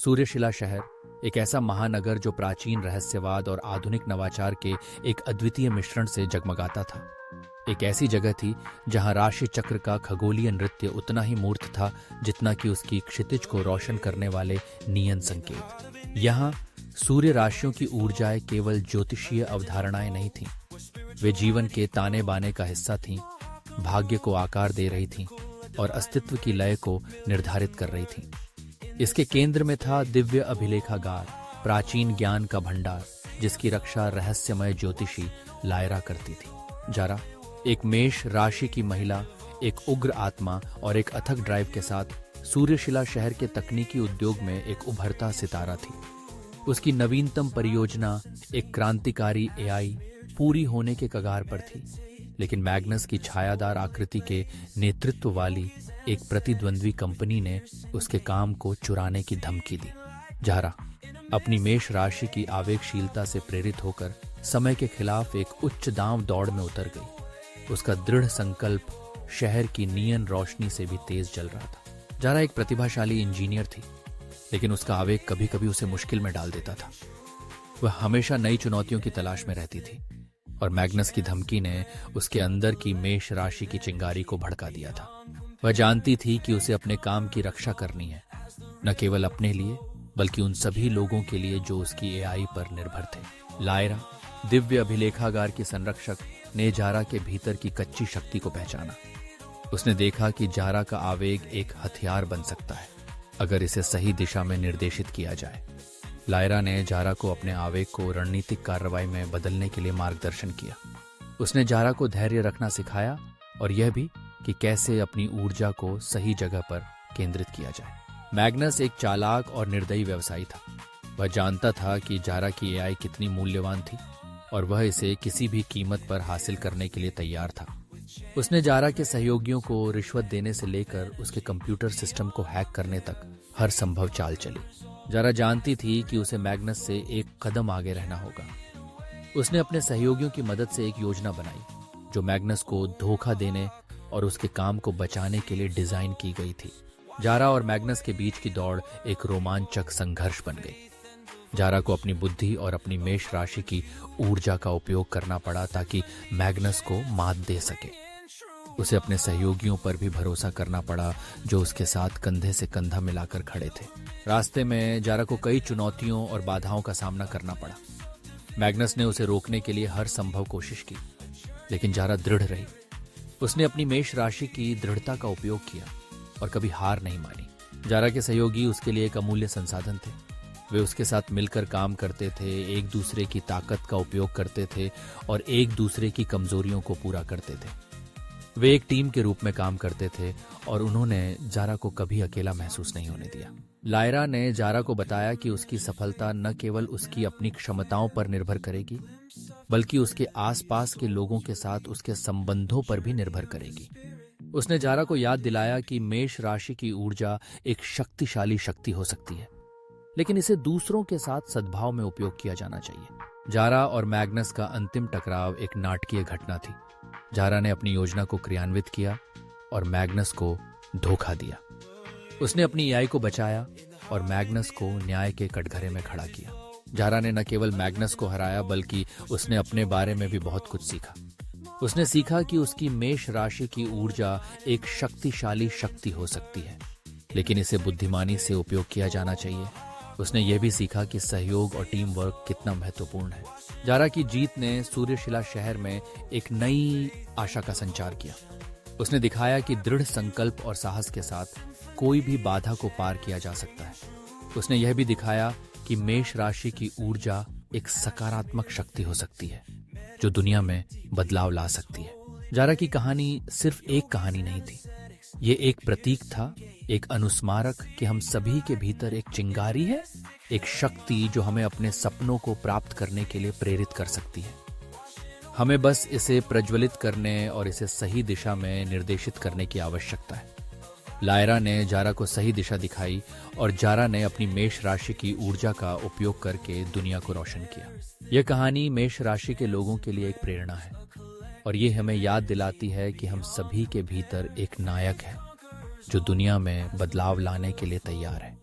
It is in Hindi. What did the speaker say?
सूर्यशिला शहर एक ऐसा महानगर जो प्राचीन रहस्यवाद और आधुनिक नवाचार के एक अद्वितीय मिश्रण से जगमगाता था। एक ऐसी जगह थी जहां राशि चक्र का खगोलीय नृत्य उतना ही मूर्त था जितना कि उसकी क्षितिज को रोशन करने वाले नियन संकेत। यहाँ सूर्य राशियों की ऊर्जाएं केवल ज्योतिषीय अवधारणाएं नहीं थीं, वे जीवन के ताने बाने का हिस्सा थीं, भाग्य को आकार दे रही थीं और अस्तित्व की लय को निर्धारित कर रही थीं। इसके केंद्र में था दिव्य अभिलेखागार, प्राचीन ज्ञान का भंडार, जिसकी रक्षा रहस्यमय ज्योतिषी लायरा करती थी। जारा एक मेष राशि की महिला, एक उग्र आत्मा और एक अथक ड्राइव के साथ सूर्यशिला शहर के तकनीकी उद्योग में एक उभरता सितारा थी। उसकी नवीनतम परियोजना, एक क्रांतिकारी एआई, पूरी होने के कगार पर थी, लेकिन मैग्नस की छायादार आकृति के नेतृत्व वाली एक प्रतिद्वंद्वी कंपनी ने उसके काम को चुराने की धमकी दी। जारा अपनी मेष राशि की आवेगशीलता से प्रेरित होकर समय के खिलाफ एक उच्च दांव दौड़ में उतर गई। उसका दृढ़ संकल्प शहर की नियन रोशनी से भी तेज जल रहा था। जारा एक प्रतिभाशाली इंजीनियर थी, लेकिन उसका आवेग कभी कभी उसे मुश्किल में डाल देता था। वह हमेशा नई चुनौतियों की तलाश में रहती थी और मैग्नस की धमकी ने उसके अंदर की मेष राशि की चिंगारी को भड़का दिया था। वह जानती थी कि उसे अपने काम की रक्षा करनी है, न केवल अपने लिए बल्कि उन सभी लोगों के लिए जो उसकी एआई पर निर्भर थे। लायरा, दिव्य अभिलेखागार की संरक्षक, ने जारा के भीतर की कच्ची शक्ति को पहचाना। उसने देखा कि जारा का आवेग एक हथियार बन सकता है अगर इसे सही दिशा में निर्देशित किया जाए। लायरा ने जारा को अपने आवेग को रणनीतिक कार्रवाई में बदलने के लिए मार्गदर्शन किया। उसने जारा को धैर्य रखना सिखाया और यह भी कि कैसे अपनी ऊर्जा को सही जगह पर केंद्रित किया जाए। मैग्नस एक चालाक और निर्दयी व्यवसायी था। वह जानता था कि जारा की एआई कितनी मूल्यवान थी और वह इसे किसी भी कीमत पर हासिल करने के लिए तैयार था। उसने जारा के सहयोगियों को रिश्वत देने से लेकर उसके कंप्यूटर सिस्टम को हैक करने तक हर संभव चाल चली। जारा जानती थी कि उसे मैग्नस से एक कदम आगे रहना होगा। उसने अपने सहयोगियों की मदद से एक योजना बनाई जो मैग्नस को धोखा देने और उसके काम को बचाने के लिए डिजाइन की गई थी। जारा और मैग्नस के बीच की दौड़ एक रोमांचक संघर्ष बन गई। जारा को अपनी बुद्धि और अपनी मेष राशि की ऊर्जा का उपयोग करना पड़ा ताकि मैग्नस को मात दे सके। उसे अपने सहयोगियों पर भी भरोसा करना पड़ा जो उसके साथ कंधे से कंधा मिलाकर खड़े थे। रास्ते में जारा को कई चुनौतियों और बाधाओं का सामना करना पड़ा। मैग्नस ने उसे रोकने के लिए हर संभव कोशिश की, लेकिन जारा दृढ़ रही। उसने अपनी मेष राशि की दृढ़ता का उपयोग किया और कभी हार नहीं मानी। जारा के सहयोगी उसके लिए एक अमूल्य संसाधन थे। वे उसके साथ मिलकर काम करते थे, एक दूसरे की ताकत का उपयोग करते थे और एक दूसरे की कमजोरियों को पूरा करते थे। वे एक टीम के रूप में काम करते थे और उन्होंने जारा को कभी अकेला महसूस नहीं होने दिया। लायरा ने जारा को बताया कि उसकी सफलता न केवल उसकी अपनी क्षमताओं पर निर्भर करेगी, बल्कि उसके आसपास के लोगों के साथ उसके संबंधों पर भी निर्भर करेगी। उसने जारा को याद दिलाया कि मेष राशि की ऊर्जा एक शक्तिशाली शक्ति हो सकती है, लेकिन इसे दूसरों के साथ सद्भाव में उपयोग किया जाना चाहिए। जारा और मैग्नस का अंतिम टकराव एक नाटकीय घटना थी। जारा ने अपनी योजना को क्रियान्वित किया और मैग्नस को धोखा दिया। उसने अपनी एआई को बचाया और मैग्नस को न्याय के कटघरे में खड़ा किया। जारा ने न केवल मैग्नस को हराया बल्कि उसने अपने बारे में भी बहुत कुछ सीखा। उसने सीखा कि उसकी मेष राशि की ऊर्जा एक शक्तिशाली शक्ति हो सकती है, लेकिन इसे बुद्धिमानी से उपयोग किया जाना चाहिए। उसने यह भी सीखा कि सहयोग और टीम वर्क कितना महत्वपूर्ण है। जारा की जीत ने सूर्यशिला शहर में एक नई आशा का संचार किया। उसने दिखाया कि दृढ़ संकल्प और साहस के साथ कोई भी बाधा को पार किया जा सकता है। उसने यह भी दिखाया कि मेष राशि की ऊर्जा एक सकारात्मक शक्ति हो सकती है जो दुनिया में बदलाव ला सकती है। जारा की कहानी सिर्फ एक कहानी नहीं थी, ये एक प्रतीक था, एक अनुस्मारक कि हम सभी के भीतर एक चिंगारी है, एक शक्ति जो हमें अपने सपनों को प्राप्त करने के लिए प्रेरित कर सकती है। हमें बस इसे प्रज्वलित करने और इसे सही दिशा में निर्देशित करने की आवश्यकता है। लायरा ने जारा को सही दिशा दिखाई और जारा ने अपनी मेष राशि की ऊर्जा का उपयोग करके दुनिया को रोशन किया। यह कहानी मेष राशि के लोगों के लिए एक प्रेरणा है और ये हमें याद दिलाती है कि हम सभी के भीतर एक नायक है जो दुनिया में बदलाव लाने के लिए तैयार है।